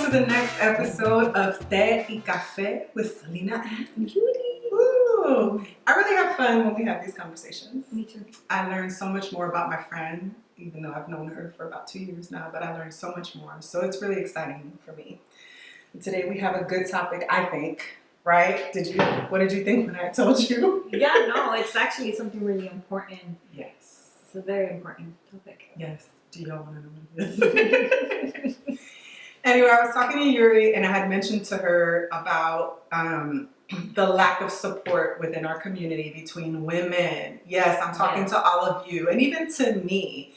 to the next episode of Té y Café with Selina and Yury. Ooh, I really have fun when we have these conversations. Me too. I learned so much more about my friend, even though I've known her for about 2 years now, but I learned so much more. So it's really exciting for me. And today we have a good topic, I think. Right? What did you think when I told you? Yeah, no, it's actually something really important. Yes. It's a very important topic. Yes. Do y'all want to know what it is? Anyway, I was talking to Yury and I had mentioned to her about the lack of support within our community between women. Yes, I'm talking to all of you and even to me.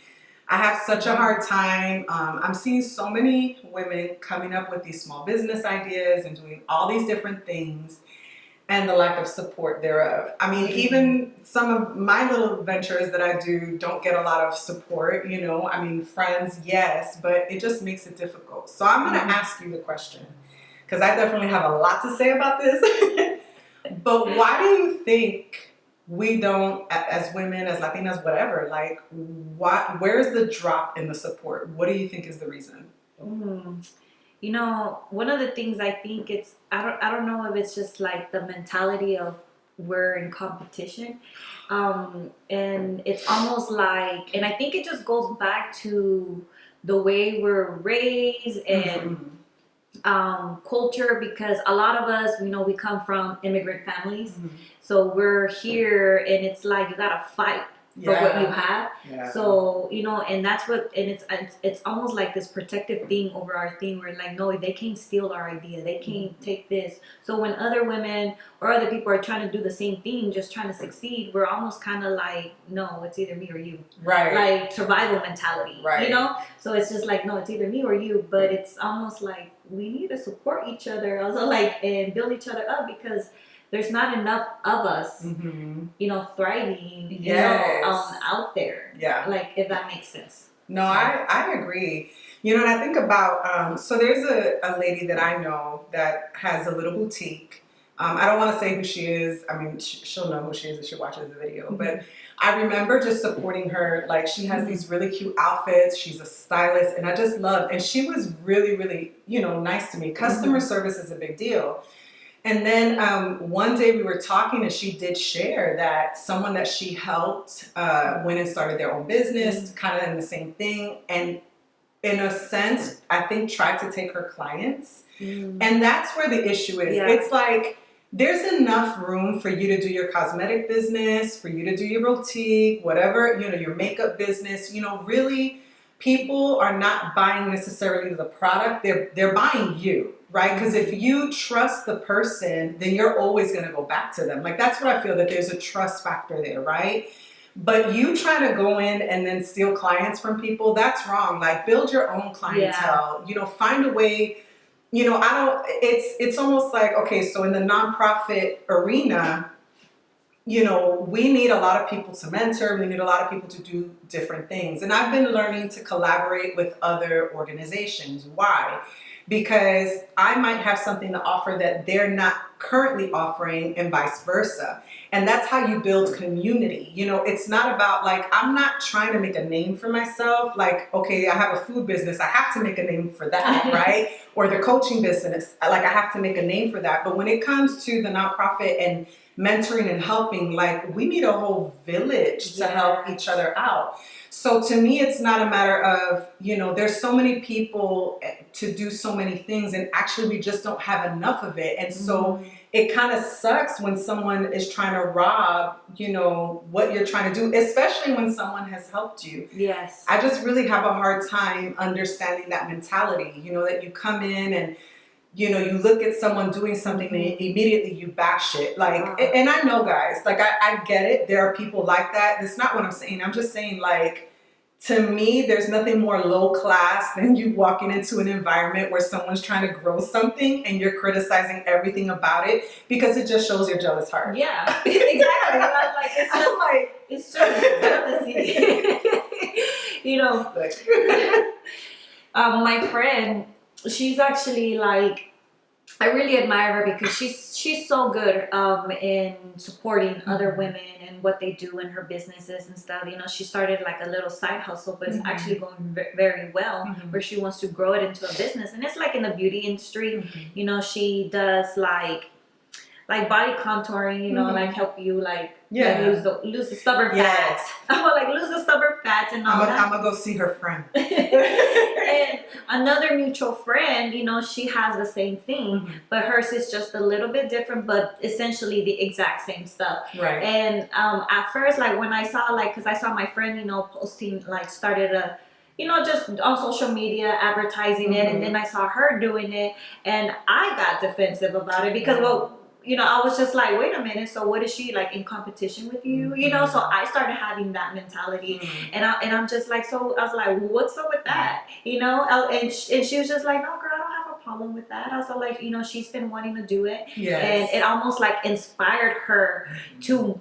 I have such a hard time. I'm seeing so many women coming up with these small business ideas and doing all these different things, and the lack of support thereof. I mean, even some of my little ventures that I do don't get a lot of support, you know. I mean, friends, yes, but it just makes it difficult. So I'm going to ask you the question, because I definitely have a lot to say about this. But why do you think we don't, as women, as Latinas, whatever, like, where's the drop in the support? What do you think is the reason? You know, one of the things I think I don't know if it's just like the mentality of we're in competition. And it's almost like, and I think it just goes back to the way we're raised and culture, because a lot of us, you know, we come from immigrant families. So we're here and it's like you gotta fight for what you have. So, you know, and that's what, and it's almost like this protective thing over our thing. We're like, no, they can't steal our idea. They can't take this. So when other women or other people are trying to do the same thing, just trying to succeed, we're almost kind of like, no, it's either me or you. Right. Like survival mentality. Right. You know? So it's just like, no, it's either me or you. But it's almost like we need to support each other also, like, and build each other up, because there's not enough of us, you know, thriving, you know, out there. Yeah. Like, if that makes sense. No, I agree. You know, and I think about, so there's a lady that I know that has a little boutique. I don't want to say who she is. I mean, she'll know who she is if she watches the video. But I remember just supporting her. Like, she has these really cute outfits. She's a stylist. And I just love, and she was really, really, you know, nice to me. Customer service is a big deal. And then one day we were talking and she did share that someone that she helped went and started their own business, kind of in the same thing. And in a sense, I think tried to take her clients. And that's where the issue is. Yeah. It's like, there's enough room for you to do your cosmetic business, for you to do your boutique, whatever, you know, your makeup business. You know, really, people are not buying necessarily the product. They're buying you. Right? Because if you trust the person, then you're always going to go back to them. Like, that's what I feel, that there's a trust factor there, right? But you trying to go in and then steal clients from people, that's wrong. Like, build your own clientele, you know, find a way, you know, it's almost like, okay, so in the nonprofit arena, you know, we need a lot of people to mentor. We need a lot of people to do different things. And I've been learning to collaborate with other organizations. Why? Because I might have something to offer that they're not currently offering, and vice versa. And that's how you build community. You know, it's not about, like, I'm not trying to make a name for myself. Like, okay, I have a food business. I have to make a name for that, right? Or the coaching business. Like, I have to make a name for that. But when it comes to the nonprofit and mentoring and helping, like, we need a whole village to help each other out. So to me, it's not a matter of, you know, there's so many people to do so many things, and actually we just don't have enough of it. And so it kind of sucks when someone is trying to rob, you know, what you're trying to do, especially when someone has helped you. Yes. I just really have a hard time understanding that mentality, you know, that you come in and, you know, you look at someone doing something and immediately you bash it. Like, and I know, guys, like, I get it. There are people like that. That's not what I'm saying. I'm just saying, like, to me, there's nothing more low class than you walking into an environment where someone's trying to grow something and you're criticizing everything about it, because it just shows your jealous heart. Yeah, exactly. It's just jealousy. You know, my friend, she's actually like, I really admire her because she's so good in supporting other women and what they do in her businesses and stuff. You know, she started like a little side hustle, but it's actually going very well. Where she wants to grow it into a business, and it's like in the beauty industry. You know, she does like body contouring, you know, like help you like lose the stubborn fats. I'm like lose the stubborn fats and all that. I'm gonna go see her friend. And another mutual friend, you know, she has the same thing, but hers is just a little bit different, but essentially the exact same stuff. Right. And at first, like when I saw because I saw my friend, you know, posting like started a, you know, just on social media advertising it, and then I saw her doing it, and I got defensive about it because you know, I was just like, wait a minute, so what is she like in competition with you? You know, so I started having that mentality, and I'm just like, so I was like, what's up with that? You know, and she was just like, no, girl, I don't have a problem with that. I was like, you know, she's been wanting to do it, and it almost like inspired her to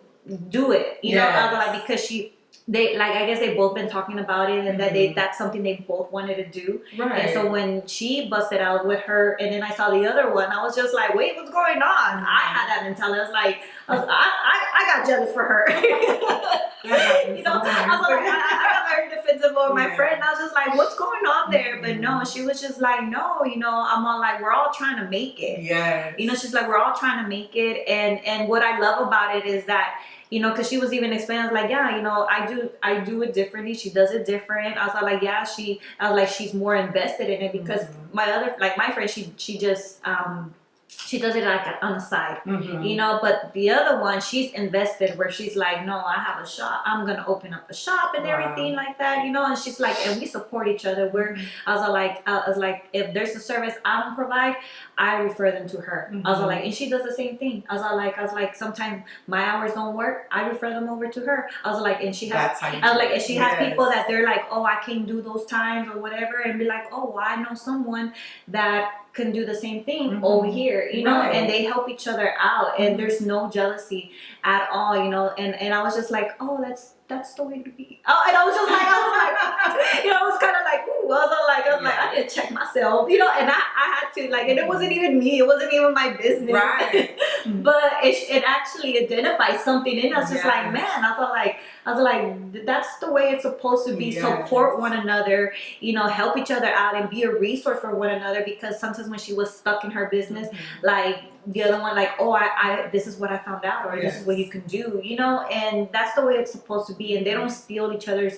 do it. You know, I was like, because I guess they both been talking about it, and that that's something they both wanted to do. Right. And so when she busted out with her, and then I saw the other one, I was just like, wait, what's going on? I had that mentality. I was like, I got jealous for her. You know, I was like, I got very defensive over my friend. I was just like, what's going on there? But no, she was just like, no, you know, I'm all like, we're all trying to make it. Yeah. You know, she's like, we're all trying to make it, and what I love about it is that, you know, because she was even explaining, I was like, yeah, you know, I do it differently. She does it different. I was like, yeah, I was like, she's more invested in it because my friend, she just, she does it like on the side, you know, but the other one, she's invested where she's like, no, I have a shop. I'm going to open up a shop and everything like that, you know, and she's like, and we support each other. I was like, if there's a service I don't provide, I refer them to her. I was like, and she does the same thing. I was like, sometimes my hours don't work. I refer them over to her. I was like, and she has, and she has people that they're like, oh, I can't do those times or whatever, and be like, oh, well, I know someone that can do the same thing over here, you know, and they help each other out, and there's no jealousy at all, you know, and I was just like, oh, that's the way to be. Oh, and I was just like, you know, I was kind of like, ooh, I was like, I need to check myself, you know, and I had to like, and it wasn't even me, it wasn't even my business, but it actually identified something in us, just like, man, I was like, that's the way it's supposed to be. Support one another, you know, help each other out and be a resource for one another, because sometimes when she was stuck in her business, like the other one, like, oh, I this is what I found out, or this is what you can do, you know, and that's the way it's supposed to be. And they don't steal each other's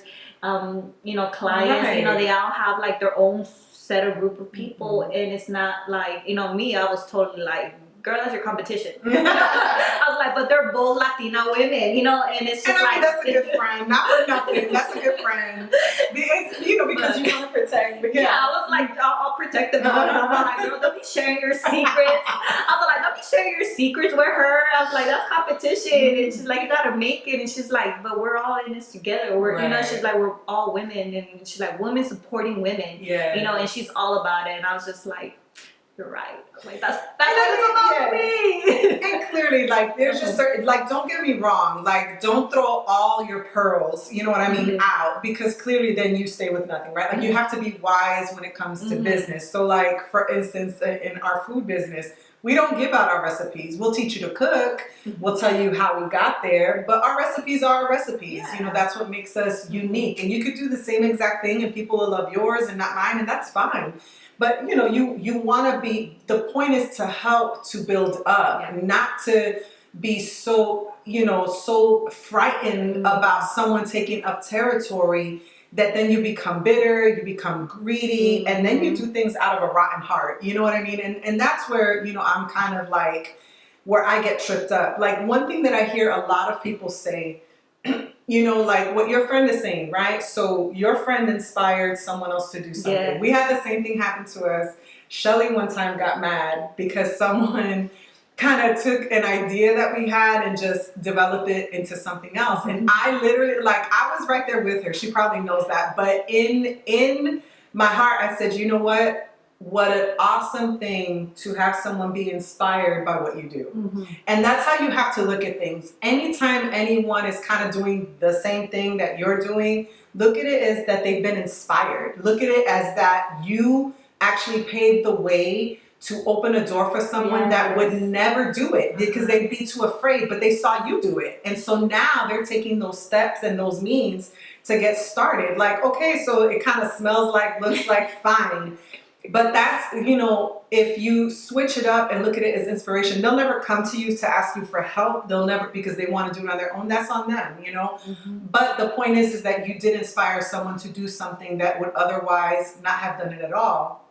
you know, clients, you know, they all have like their own set of group of people, and it's not like, you know, me, I was totally like, girl, that's your competition. I was like, but they're both Latina women, you know, and it's just and I mean, that's a good friend. Not for nothing. That's a good friend. Because, you know, because you want to protect. But yeah, I was like, I'll protect them all. And I was like, girl, don't be sharing your secrets. I was like, don't be sharing your secrets with her. I was like, that's competition. And she's like, you gotta make it. And she's like, but we're all in this together. You know, she's like, we're all women. And she's like, women supporting women. Yeah. You know, and she's all about it. And I was just like, you're right. Like that's what it's about me. And clearly, like, there's just certain, like, don't get me wrong, like, don't throw all your pearls, you know what I mean, out, because clearly then you stay with nothing, right? Like, you have to be wise when it comes to business. So, like, for instance, in our food business, we don't give out our recipes. We'll teach you to cook. We'll tell you how we got there, but our recipes are our recipes. Yeah. You know, that's what makes us unique. And you could do the same exact thing, and people will love yours and not mine, and that's fine. But, you know, you want to be, the point is to help to build up, not to be so, you know, so frightened about someone taking up territory that then you become bitter, you become greedy, and then you do things out of a rotten heart. You know what I mean? And that's where, you know, I'm kind of like, where I get tripped up. Like, one thing that I hear a lot of people say, you know, like what your friend is saying, right? So your friend inspired someone else to do something. Yeah. We had the same thing happen to us. Shelly one time got mad because someone kind of took an idea that we had and just developed it into something else. And I literally, like, I was right there with her. She probably knows that. But in my heart, I said, you know what? What an awesome thing to have someone be inspired by what you do. And that's how you have to look at things. Anytime anyone is kind of doing the same thing that you're doing, look at it as that they've been inspired. Look at it as that you actually paved the way to open a door for someone that would never do it because they'd be too afraid, but they saw you do it. And so now they're taking those steps and those means to get started. Like, okay, so it kind of smells like, looks like, fine. But that's, you know, if you switch it up and look at it as inspiration, they'll never come to you to ask you for help. They'll never, because they want to do it on their own. That's on them, you know. But the point is that you did inspire someone to do something that would otherwise not have done it at all.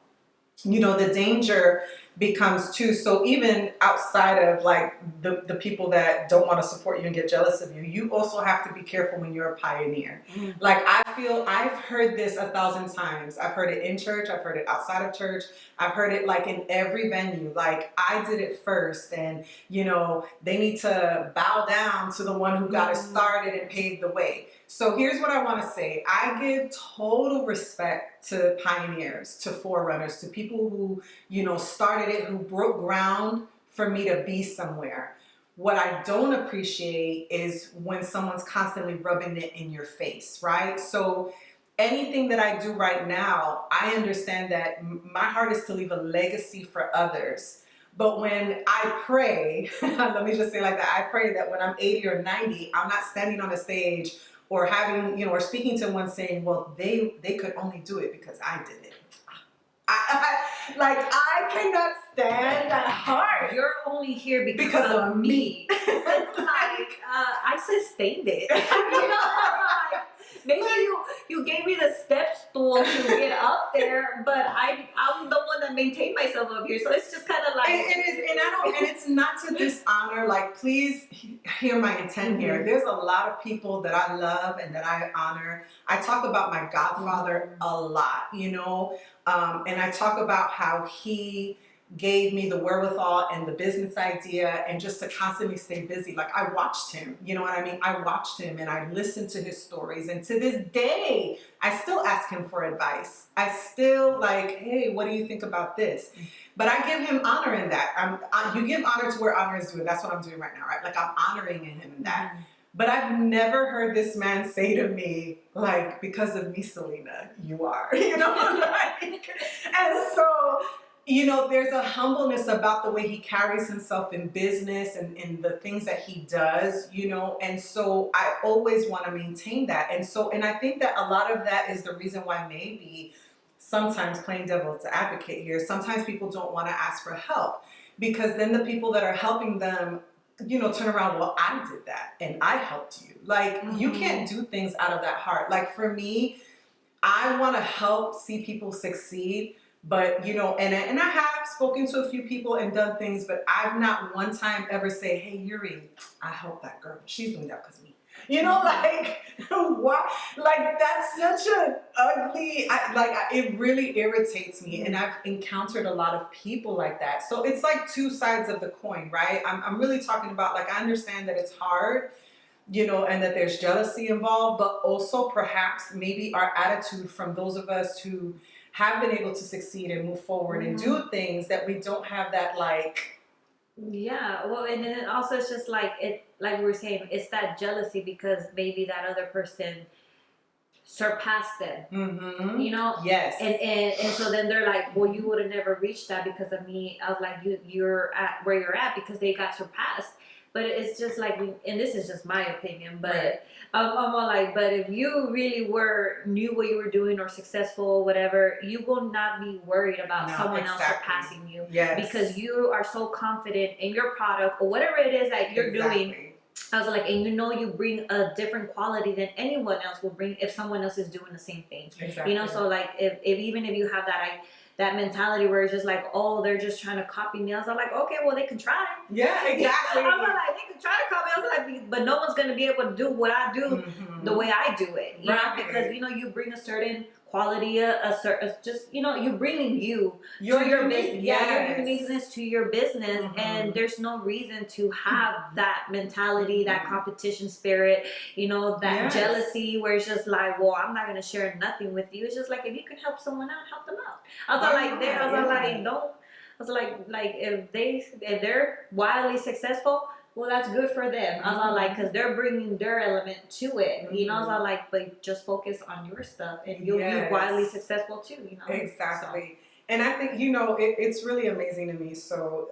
You know, the danger becomes too, so even outside of like the people that don't want to support you and get jealous of you, you also have to be careful when you're a pioneer. Like, I feel I've heard this 1,000 times. I've heard it in church, I've heard it outside of church, I've heard it like in every venue. Like, I did it first, and you know, they need to bow down to the one who got it started and paved the way. So here's what I want to say. I give total respect to pioneers, to forerunners, to people who, you know, started it, who broke ground for me to be somewhere. What I don't appreciate is when someone's constantly rubbing it in your face, right? So anything that I do right now, I understand that my heart is to leave a legacy for others. But when I pray, let me just say like that, I pray that when I'm 80 or 90, I'm not standing on a stage or having, you know, or speaking to one saying, well, they could only do it because I did it. I cannot stand that heart. You're only here because of me. It's like, I sustained it. You know, like, maybe you gave me the step stool to get up there, but I'm the one that maintained myself up here. So it's just kind of like it is, and it's not to dishonor. Like, please hear my intent here. There's a lot of people that I love and that I honor. I talk about my godfather a lot, you know, and I talk about how he gave me the wherewithal and the business idea and just to constantly stay busy. Like, I watched him, you know what I mean? I watched him and I listened to his stories. And to this day, I still ask him for advice. I still like, hey, what do you think about this? But I give him honor in that. You give honor to where honor is due. That's what I'm doing right now, right? Like, I'm honoring him in that. But I've never heard this man say to me, like, because of me, Selena, you are, you know? Like, and so, you know, there's a humbleness about the way he carries himself in business and in the things that he does, you know, and so I always want to maintain that. And I think that a lot of that is the reason why maybe sometimes, playing devil's advocate here, sometimes people don't want to ask for help, because then the people that are helping them, you know, turn around, well, I did that and I helped you. Like, you can't do things out of that heart. Like, for me, I want to help see people succeed. But, you know, and I have spoken to a few people and done things, but I've not one time ever say, hey, Yury, I helped that girl. She's doing that because of me. You know, like, what? Like, that's such an ugly, it really irritates me. And I've encountered a lot of people like that. So it's like two sides of the coin, right? I'm really talking about, like, I understand that it's hard, you know, and that there's jealousy involved, but also perhaps maybe our attitude from those of us who have been able to succeed and move forward and do things, that we don't have that, like. Yeah, well, and then also it's just like like we were saying, it's that jealousy because maybe that other person surpassed them, you know. Yes. And so then they're like, well, you would have never reached that because of me. I was like, you're at where you're at because they got surpassed. But it's just like, and this is just my opinion, but right. I'm all like, but if you really knew what you were doing or successful, whatever, you will not be worried about someone else surpassing you. Yes. Because you are so confident in your product or whatever it is that you're doing. I was like, and you know, you bring a different quality than anyone else will bring if someone else is doing the same thing. Exactly. You know, so like if even if you have that mentality where it's just like, oh, they're just trying to copy me. I was like, okay, well, they can try. Yeah, exactly. I was like, they can try to copy. I was like, but no one's gonna be able to do what I do the way I do it, you know, because you know, you bring a certain quality, a certain, just, you know, you bringing to your business, your uniqueness to your business, and there's no reason to have that mentality, that competition spirit, you know, that jealousy where it's just like, well, I'm not gonna share nothing with you. It's just like, if you can help someone out, help them out. I was like, if they're wildly successful, well, that's good for them. I was like, because they're bringing their element to it. You know, I was like, but just focus on your stuff and you'll be wildly successful too, you know? Exactly. And I think, it's really amazing to me. So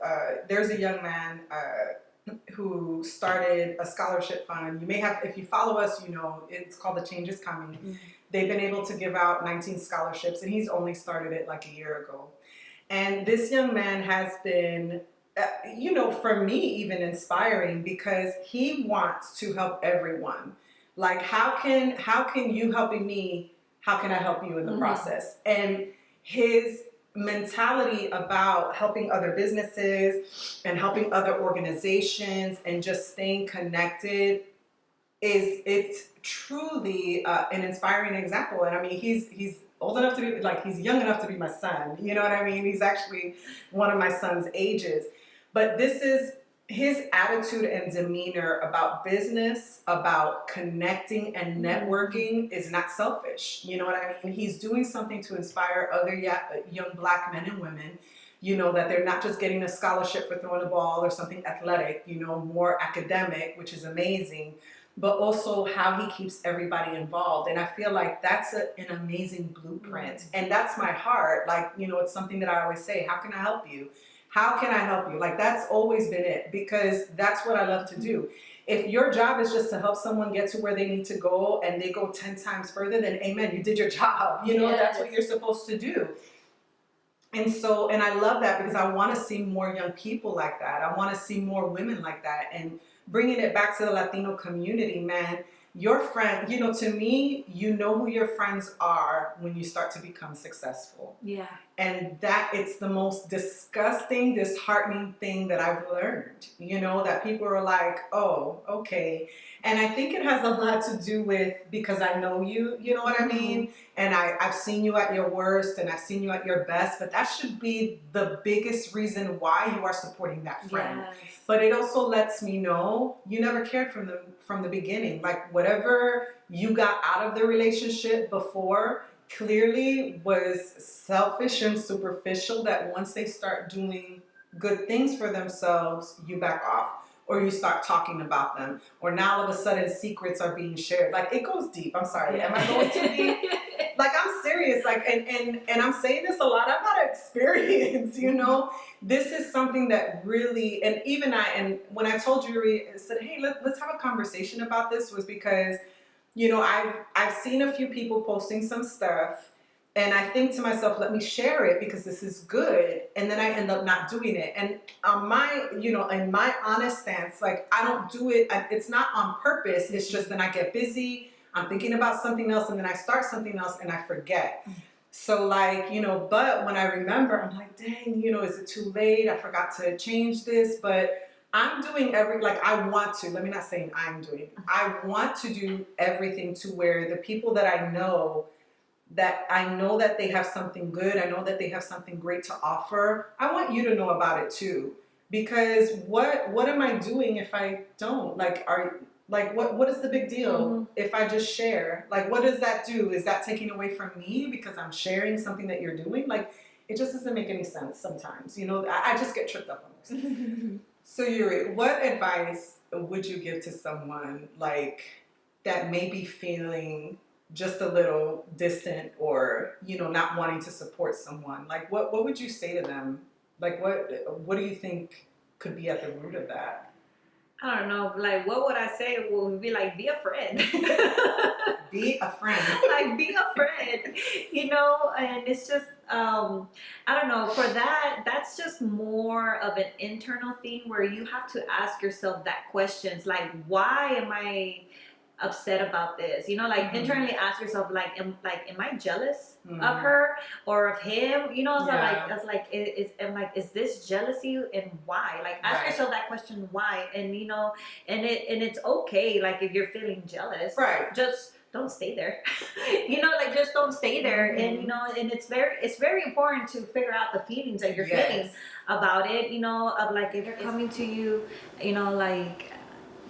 there's a young man who started a scholarship fund. You may have, if you follow us, it's called The Change is Coming. Mm-hmm. They've been able to give out 19 scholarships, and he's only started it like a year ago. And this young man has been, for me, even inspiring, because he wants to help everyone. Like, how can you helping me? How can I help you in the process? And his mentality about helping other businesses and helping other organizations and just staying connected it's truly an inspiring example. And I mean, he's old enough to be, like, he's young enough to be my son. You know what I mean? He's actually one of my son's ages. But this is his attitude and demeanor about business, about connecting and networking is not selfish. You know what I mean? He's doing something to inspire other young Black men and women, that they're not just getting a scholarship for throwing a ball or something athletic, more academic, which is amazing, but also how he keeps everybody involved. And I feel like that's an amazing blueprint. And that's my heart. Like, it's something that I always say, how can I help you? How can I help you? Like, that's always been it, because that's what I love to do. If your job is just to help someone get to where they need to go and they go 10 times further, then amen, you did your job. That's what you're supposed to do. And I love that, because I want to see more young people like that. I want to see more women like that. And bringing it back to the Latino community, man, your friend, to me, who your friends are when you start to become successful. Yeah. And that it's the most disgusting, disheartening thing that I've learned, that people are like, oh, okay. And I think it has a lot to do with, because I know you, you know what I mean? And I've seen you at your worst and I've seen you at your best, but that should be the biggest reason why you are supporting that friend. Yes. But it also lets me know you never cared from the beginning. Like, whatever you got out of the relationship before clearly was selfish and superficial, that once they start doing good things for themselves, you back off, or you start talking about them, or now all of a sudden secrets are being shared. Like, it goes deep. I'm sorry. Am I going too deep? Like, I'm serious. Like, and I'm saying this a lot. I've had experience, This is something that really, and even and when I told Yury, I said, hey, let's have a conversation about this, was because I've seen a few people posting some stuff, and I think to myself, let me share it because this is good. And then I end up not doing it. And in my honest stance, like, I don't do it. It's not on purpose. It's just then I get busy. I'm thinking about something else, and then I start something else and I forget. So, like, but when I remember, I'm like, dang, is it too late? I forgot to change this, but I'm doing I want to, let me not say I'm doing, I want to do everything to where the people that I know that they have something good, I know that they have something great to offer, I want you to know about it too. Because what am I doing if I don't? What is the big deal if I just share? Like, what does that do? Is that taking away from me because I'm sharing something that you're doing? Like, it just doesn't make any sense sometimes. I just get tripped up on this. So Yury, what advice would you give to someone like that may be feeling just a little distant, or not wanting to support someone? Like, what would you say to them? Like, what do you think could be at the root of that? I don't know. Like, what would I say? Well, be like, be a friend. Be a friend. Like, be a friend. And it's just, I don't know. For that, that's just more of an internal thing where you have to ask yourself that questions. Like, why am I upset about this? Internally ask yourself, am I jealous of her or of him? Is this jealousy, and why? Like, ask yourself that question, why? And and it's okay, like, if you're feeling jealous, just don't stay there. Just don't stay there. And and it's very important to figure out the feelings that you're feeling about it, of like, if they're coming to you,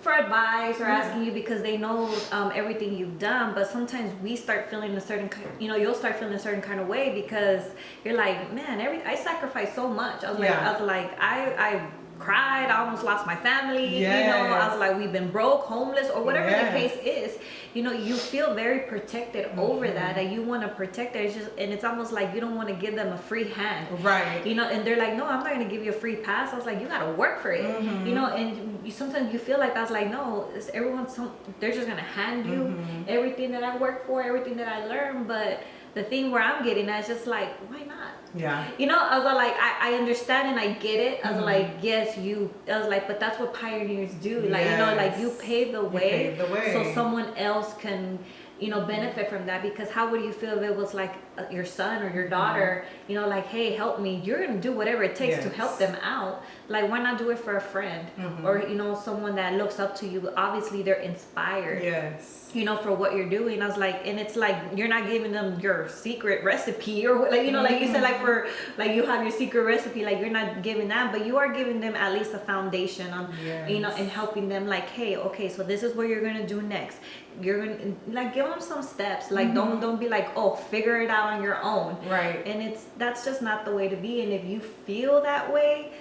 for advice or asking you because they know everything you've done. But sometimes we start feeling a certain you'll start feeling a certain kind of way because you're like, man, I sacrificed so much. I cried, I almost lost my family, Yes. you know, I was like, we've been broke, homeless, or whatever Yes. the case is, you know, you feel very protected over that, and you want to protect it. It's just, and it's almost like you don't want to give them a free hand, Right. you know, and they're like, no, I'm not going to give you a free pass. I was like, you got to work for it, you know, and sometimes you feel like, I was like, no, it's they're just going to hand you everything that I work for, everything that I learned. But the thing where I'm getting at is just like, why not? Yeah. You know, I was like, I understand and I get it. I was like, yes, I was like, but that's what pioneers do. Like, you know, like you pave the way, so someone else can, you know, benefit from that. Because how would you feel if it was like your son or your daughter, you know, like, hey, help me. You're going to do whatever it takes to help them out. Like, why not do it for a friend or, you know, someone that looks up to you? Obviously, they're inspired. Yes. You know, for what you're doing. I was like, and it's like, you're not giving them your secret recipe or like, you know, like you said, like for, like you have your secret recipe, like you're not giving that, but you are giving them at least a foundation on, you know, and helping them like, hey, okay, so this is what you're going to do next. You're going to like, give them some steps. Like, don't be like, oh, figure it out on your own. Right. And that's just not the way to be. And if you feel that way,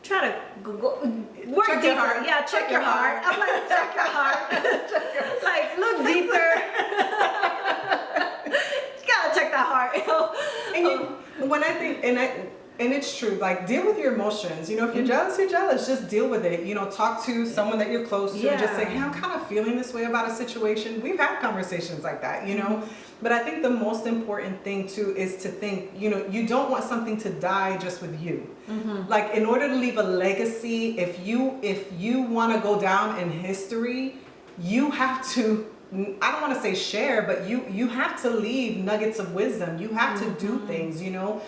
try to go work check deeper. Your heart. Yeah, check your heart. I'm like, check your heart. Like, look deeper. You gotta check that heart. And when I think, and it's true, like, deal with your emotions. You know, if you're jealous, you're jealous. Just deal with it. You know, talk to someone that you're close to and just say, hey, I'm kind of feeling this way about a situation. We've had conversations like that, you know. But I think the most important thing too is to think, you know, you don't want something to die just with you. Like, in order to leave a legacy, if you want to go down in history, you have to, I don't want to say share, but you have to leave nuggets of wisdom. You have to do things, you know.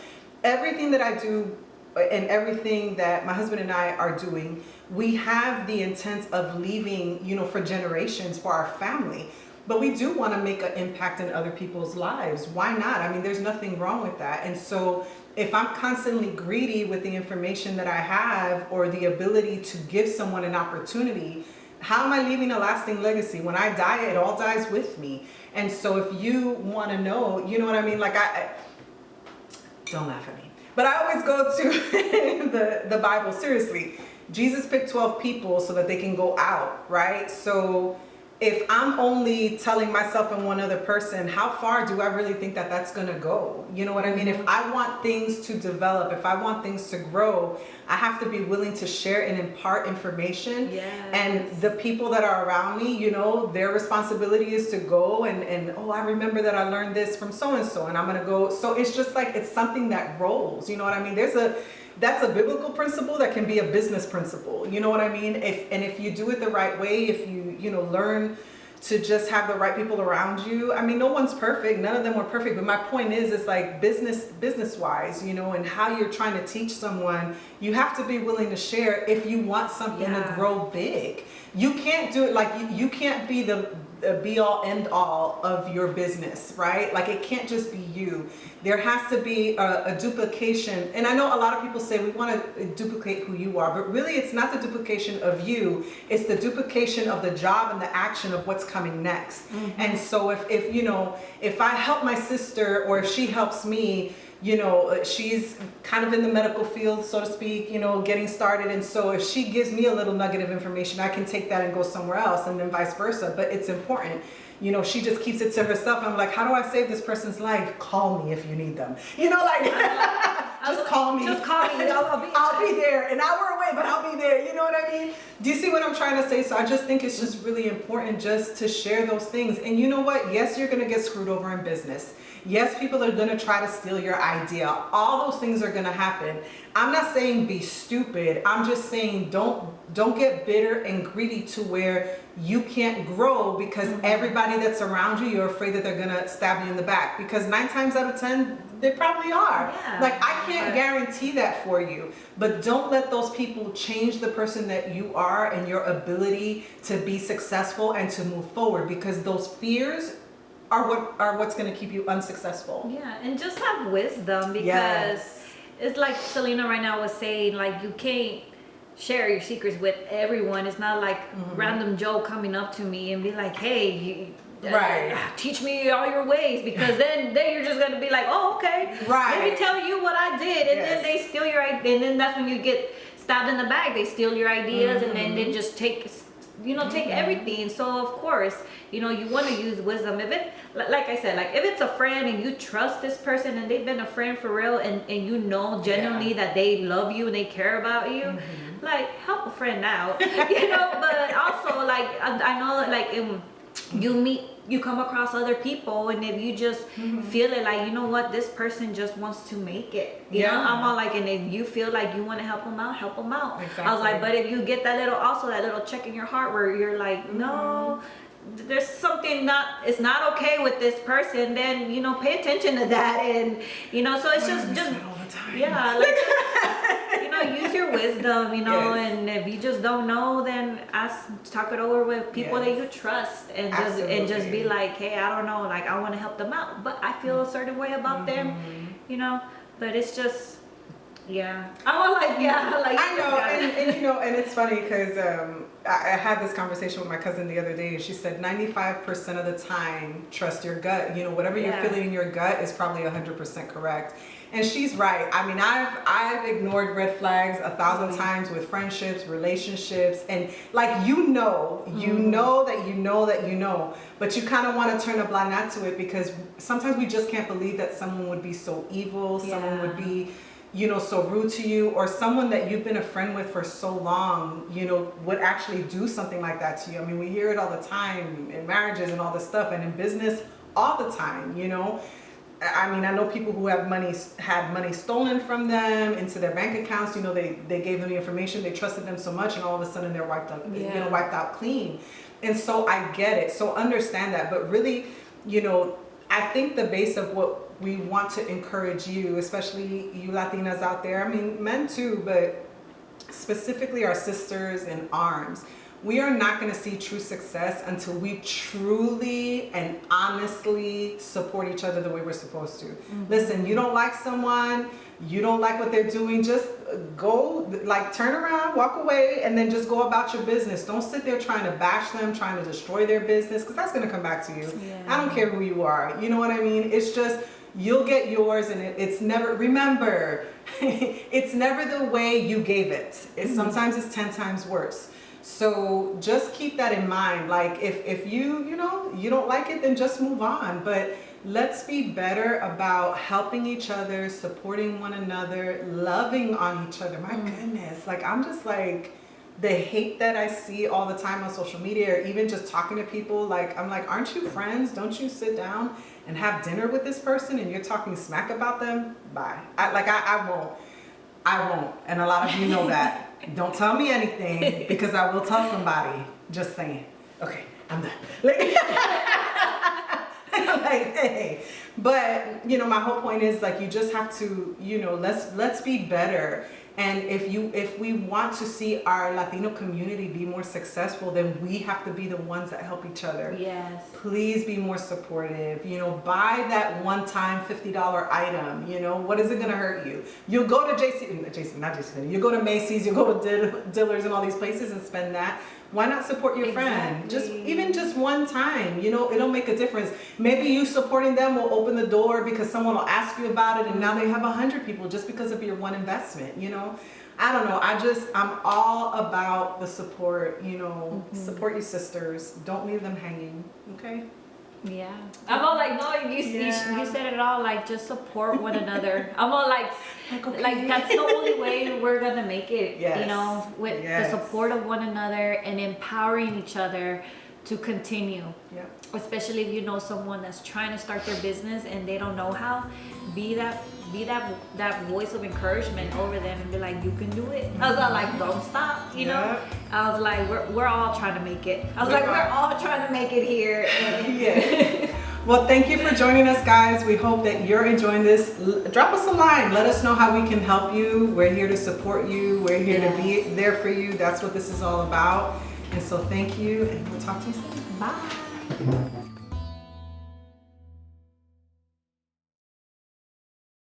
Everything that I do and everything that my husband and I are doing, we have the intent of leaving, you know, for generations, for our family. But we do want to make an impact in other people's lives. Why not? I mean, there's nothing wrong with that. And so if I'm constantly greedy with the information that I have or the ability to give someone an opportunity, how am I leaving a lasting legacy? When I die, it all dies with me. And so if you want to know, you know what I mean? Like, I don't laugh at me. But I always go to the Bible, seriously. Jesus picked 12 people so that they can go out, right? So if I'm only telling myself and one other person, how far do I really think that that's going to go? You know what I mean? If I want things to develop, if I want things to grow, I have to be willing to share and impart information. And the people that are around me, you know, their responsibility is to go and oh, I remember that I learned this from so-and-so and I'm going to go. So it's just like, it's something that rolls. You know what I mean? That's a biblical principle that can be a business principle. You know what I mean? If you do it the right way, if you know, learn to just have the right people around you. I mean, no one's perfect. None of them were perfect. But my point is like business wise, you know, and how you're trying to teach someone, you have to be willing to share if you want something to grow big. You can't do it like you can't be the be all end all of your business, right? Like, it can't just be you. There has to be a duplication. And I know a lot of people say we want to duplicate who you are, but really it's not the duplication of you. It's the duplication of the job and the action of what's coming next. And so if you know, if I help my sister or if she helps me, you know, she's kind of in the medical field, so to speak, you know, getting started. And so if she gives me a little nugget of information, I can take that and go somewhere else, and then vice versa. But it's important. You know, she just keeps it to herself. I'm like, how do I save this person's life? Call me if you need them. You know, like, just call me. Just call me. I'll be there. An hour away, but I'll be there. You know what I mean? Do you see what I'm trying to say? So I just think it's just really important just to share those things. And you know what? Yes, you're going to get screwed over in business. Yes, people are going to try to steal your idea. All those things are going to happen. I'm not saying be stupid. I'm just saying don't get bitter and greedy to where you can't grow because everybody that's around you, you're afraid that they're going to stab you in the back. Because 9 times out of 10, they probably are. Like, I can't guarantee that for you. But don't let those people change the person that you are and your ability to be successful and to move forward, because those fears are what's going to keep you unsuccessful. Yeah, and just have wisdom, because it's like Selena right now was saying, like, you can't share your secrets with everyone. It's not like random Joe coming up to me and be like, hey, teach me all your ways, because then you're just going to be like, oh, okay, let me tell you what I did, and then they steal your idea, and then that's when you get stabbed in the back. They steal your ideas and then they just take everything. So of course, you want to use wisdom. If it, like I said, like if it's a friend and you trust this person and they've been a friend for real, and genuinely that they love you and they care about you, like help a friend out, but also like I know like you come across other people, and if you just feel it like, this person just wants to make it, I'm all like, and if you feel like you want to help them out. Exactly. I was like, but if you get that little check in your heart where you're like, no, there's something it's not okay with this person, then pay attention to that, and so it's just all the time. Use your wisdom, yes. And if you just don't know, then talk it over with people that you trust, and just be like, hey, I don't know, like I want to help them out, but I feel a certain way about them, but it's just. Yeah, I'm like, I know, and it's funny because I had this conversation with my cousin the other day, and she said 95% of the time, trust your gut. Whatever you're feeling in your gut is probably 100% correct, and she's right. I mean, I've ignored red flags 1,000 times with friendships, relationships, and like you know that but you kind of want to turn a blind eye to it, because sometimes we just can't believe that someone would be so evil, someone would be so rude to you, or someone that you've been a friend with for so long, would actually do something like that to you. I mean, we hear it all the time in marriages and all this stuff, and in business all the time, I mean, I know people who had money stolen from them into their bank accounts. They gave them the information, they trusted them so much, and all of a sudden they're wiped out clean. And so I get it. So understand that. But really, I think the base of what we want to encourage you, especially you Latinas out there, I mean, men too, but specifically our sisters in arms, we are not going to see true success until we truly and honestly support each other the way we're supposed to. Listen, you don't like someone, you don't like what they're doing, just go, like, turn around, walk away, and then just go about your business. Don't sit there trying to bash them, trying to destroy their business, because that's going to come back to you. I don't care who you are. You know what I mean? It's just, you'll get yours, and it's never, remember, it's never the way you gave it. Sometimes it's 10 times worse. So just keep that in mind. Like if you don't like it, then just move on. But let's be better about helping each other, supporting one another, loving on each other. My goodness, like I'm just like, the hate that I see all the time on social media, or even just talking to people, like I'm like, aren't you friends? Don't you sit down and have dinner with this person, and you're talking smack about them? Bye. I won't. And a lot of you know that. Don't tell me anything, because I will tell somebody. Just saying. Okay, I'm done. Like, hey. But my whole point is, like, you just have to, let's be better. And if we want to see our Latino community be more successful, then we have to be the ones that help each other. Yes. Please be more supportive. Buy that one-time $50 item. What is it going to hurt you? You'll go to you go to Macy's, you go to Dillard's and all these places and spend that. Why not support your friend? Just one time, it'll make a difference. Maybe you supporting them will open the door, because someone will ask you about it, and now they have 100 people just because of your one investment, I don't know. I'm all about the support, support your sisters. Don't leave them hanging, okay? Yeah. I'm all like, no, you said it all, like, just support one another. I'm all like that's the only way we're gonna make it, with the support of one another and empowering each other to continue. Yeah. Especially if you know someone that's trying to start their business and they don't know how, be that voice of encouragement over them and be like, you can do it. I was like, don't stop, I was like, we're all trying to make it. I was like, we're all trying to make it here. Yeah. Well, thank you for joining us, guys. We hope that you're enjoying this. Drop us a line. Let us know how we can help you. We're here to support you. We're here to be there for you. That's what this is all about. And so thank you, and we'll talk to you soon. Bye.